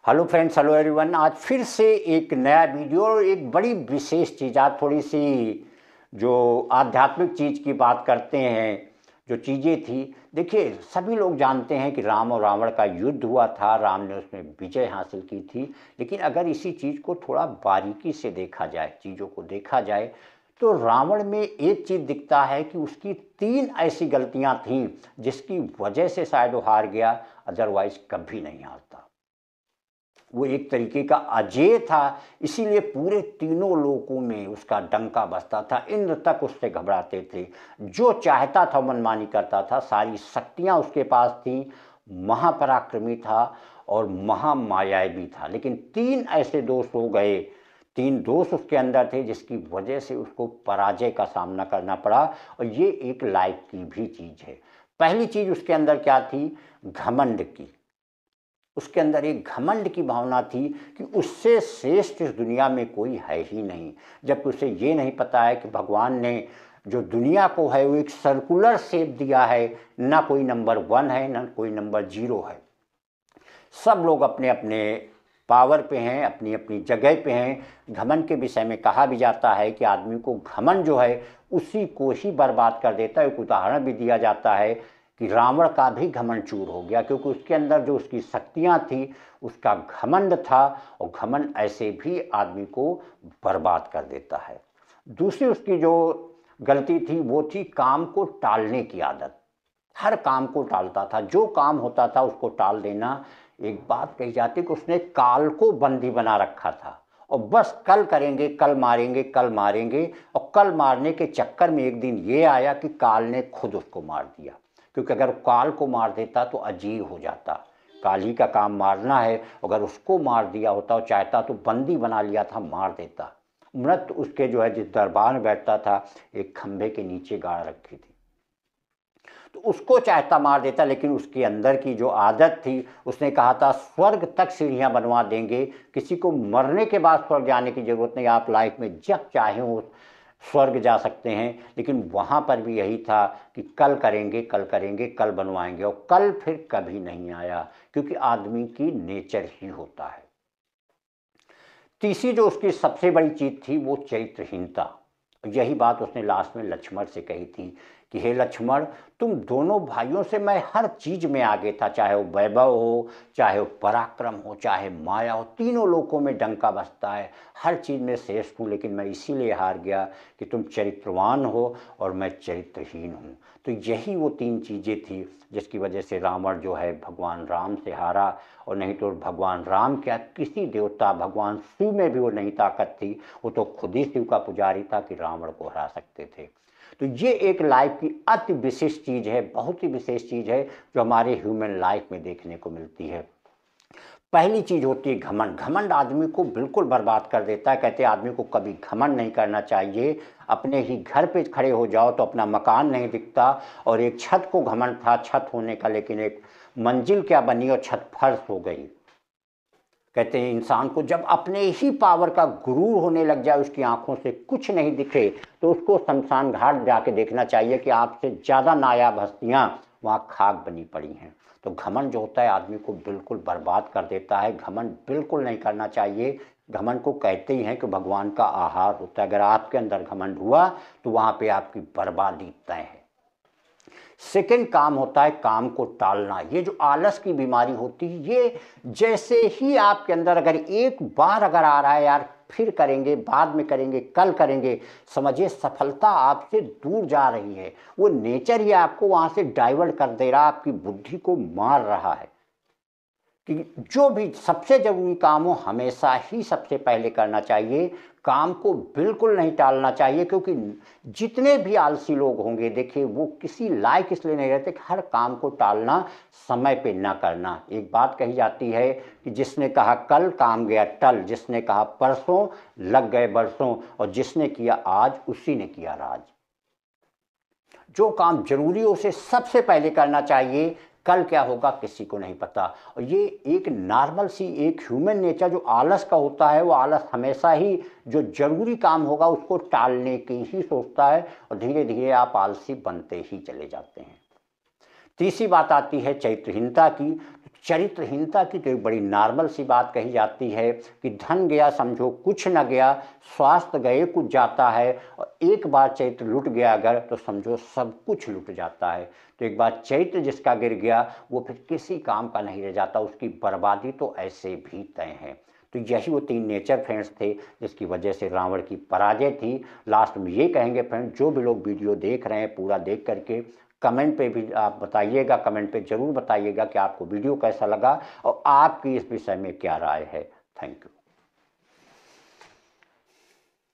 Hello friends, hello everyone. आज फिर से एक नया वीडियो और एक बड़ी विशेष चीज़, आज थोड़ी सी जो आध्यात्मिक चीज़ की बात करते हैं, जो चीज़ें थी। देखिए, सभी लोग जानते हैं कि राम और रावण का युद्ध हुआ था, राम ने उसमें विजय हासिल की थी। लेकिन अगर इसी चीज़ को थोड़ा बारीकी से देखा जाए, चीज़ों को देखा जाए, तो रावण में एक चीज़ दिखता है कि उसकी 3 ऐसी गलतियां थीं जिसकी वजह से शायद वो हार गया, अदरवाइज कभी नहीं हारता। वो एक तरीके का अजेय था, इसीलिए पूरे तीनों लोकों में उसका डंका बजता था। इंद्र तक उससे घबराते थे, जो चाहता था मनमानी करता था। सारी शक्तियां उसके पास थी, महापराक्रमी था और महामायावी भी था। लेकिन 3 ऐसे दोष हो गए, 3 दोष उसके अंदर थे जिसकी वजह से उसको पराजय का सामना करना पड़ा। और ये एक लाइफ की भी चीज़ है। पहली चीज़ उसके अंदर क्या थी? घमंड की। उसके अंदर एक घमंड की भावना थी कि उससे श्रेष्ठ इस दुनिया में कोई है ही नहीं। जबकि उसे ये नहीं पता है कि भगवान ने जो दुनिया को है वो एक सर्कुलर शेप दिया है, ना कोई नंबर 1 है ना कोई नंबर 0 है। सब लोग अपने अपने पावर पे हैं, अपनी अपनी जगह पे हैं। घमंड के विषय में कहा भी जाता है कि आदमी को घमंड जो है उसी को ही बर्बाद कर देता है। एक उदाहरण भी दिया जाता है कि रावण का भी घमंड चूर हो गया, क्योंकि उसके अंदर जो उसकी शक्तियाँ थी, उसका घमंड था। और घमंड ऐसे भी आदमी को बर्बाद कर देता है। दूसरी उसकी जो गलती थी वो थी काम को टालने की आदत। हर काम को टालता था, जो काम होता था उसको टाल देना। एक बात कही जाती कि उसने काल को बंदी बना रखा था और बस कल करेंगे, कल मारेंगे, कल मारेंगे। और कल मारने के चक्कर में एक दिन ये आया कि काल ने खुद उसको मार दिया। क्योंकि अगर काल को मार देता तो अजीब हो जाता। काल ही का काम मारना है, अगर उसको मार दिया होता और चाहता तो बंदी बना लिया था, मार देता। मृत उसके जो है जिस दरबार में बैठता था, एक खंभे के नीचे गाड़ रखी थी, तो उसको चाहता मार देता। लेकिन उसके अंदर की जो आदत थी, उसने कहा था स्वर्ग तक सीढ़ियां बनवा देंगे, किसी को मरने के बाद स्वर्ग जाने की जरूरत नहीं, आप लाइफ में जब चाहें वो स्वर्ग जा सकते हैं। लेकिन वहाँ पर भी यही था कि कल करेंगे, कल करेंगे, कल बनवाएंगे। और कल फिर कभी नहीं आया, क्योंकि आदमी की नेचर ही होता है। तीसरी जो उसकी सबसे बड़ी चीज़ थी वो चरित्रहीनता। यही बात उसने लास्ट में लक्ष्मण से कही थी कि हे लक्ष्मण, तुम दोनों भाइयों से मैं हर चीज़ में आगे था, चाहे वो वैभव हो, चाहे वो पराक्रम हो, चाहे माया हो। तीनों लोकों में डंका बजता है, हर चीज़ में श्रेष्ठ हूँ। लेकिन मैं इसीलिए हार गया कि तुम चरित्रवान हो और मैं चरित्रहीन हूँ। तो यही वो 3 चीज़ें थी जिसकी वजह से रावण जो है भगवान राम से हारा। और नहीं तो भगवान राम क्या, किसी देवता, भगवान शिव में भी वो नहीं ताकत थी। वो तो खुद ही शिव का पुजारी था कि रावण को हरा सकते थे। तो ये एक लाइफ की अति विशिष्ट चीज़ है, बहुत ही विशेष चीज़ है, जो हमारे ह्यूमन लाइफ में देखने को मिलती है। पहली चीज़ होती है घमंड। घमंड आदमी को बिल्कुल बर्बाद कर देता है। कहते हैं आदमी को कभी घमंड नहीं करना चाहिए। अपने ही घर पे खड़े हो जाओ तो अपना मकान नहीं दिखता। और एक छत को घमंड था छत होने का, लेकिन एक मंजिल क्या बनी और छत फर्श हो गई। कहते हैं इंसान को जब अपने ही पावर का गुरूर होने लग जाए, उसकी आंखों से कुछ नहीं दिखे, तो उसको शमशान घाट जाके देखना चाहिए कि आपसे ज़्यादा नायाब हस्तियाँ वहाँ खाक बनी पड़ी हैं। तो घमंड जो होता है आदमी को बिल्कुल बर्बाद कर देता है। घमंड बिल्कुल नहीं करना चाहिए। घमंड को कहते ही हैं कि भगवान का आहार होता है। अगर आपके अंदर घमंड हुआ तो वहाँ पे आपकी बर्बादी तय है। सेकंड काम होता है काम को टालना। ये जो आलस की बीमारी होती है, ये जैसे ही आपके अंदर अगर एक बार अगर आ रहा है, यार फिर करेंगे, बाद में करेंगे, कल करेंगे, समझिए सफलता आपसे दूर जा रही है। वो नेचर ही आपको वहाँ से डाइवर्ट कर दे रहा है, आपकी बुद्धि को मार रहा है। कि जो भी सबसे ज़रूरी काम हो हमेशा ही सबसे पहले करना चाहिए। काम को बिल्कुल नहीं टालना चाहिए, क्योंकि जितने भी आलसी लोग होंगे, देखिए वो किसी लायक इसलिए नहीं रहते कि हर काम को टालना, समय पे ना करना। एक बात कही जाती है कि जिसने कहा कल काम गया टल, जिसने कहा परसों लग गए बरसों, और जिसने किया आज उसी ने किया राज। जो काम जरूरी हो उसे सबसे पहले करना चाहिए। कल क्या होगा किसी को नहीं पता। और ये एक नॉर्मल सी एक ह्यूमन नेचर जो आलस का होता है, वो आलस हमेशा ही जो जरूरी काम होगा उसको टालने की ही सोचता है, और धीरे धीरे आप आलसी बनते ही चले जाते हैं। तीसरी बात आती है चरित्रहीनता की। चरित्रहीनता की तो एक बड़ी नॉर्मल सी बात कही जाती है कि धन गया समझो कुछ न गया, स्वास्थ्य गए कुछ जाता है, और एक बार चरित्र लुट गया अगर तो समझो सब कुछ लुट जाता है। तो एक बार चरित्र जिसका गिर गया वो फिर किसी काम का नहीं रह जाता, उसकी बर्बादी तो ऐसे भी तय है। तो यही वो 3 नेचर फ्रेंड्स थे जिसकी वजह से रावण की पराजय थी। लास्ट में ये कहेंगे फ्रेंड्स, जो भी लोग वीडियो देख रहे हैं पूरा देख करके कमेंट पे भी आप बताइएगा, कमेंट पे ज़रूर बताइएगा कि आपको वीडियो कैसा लगा और आपकी इस विषय में क्या राय है। Thank you.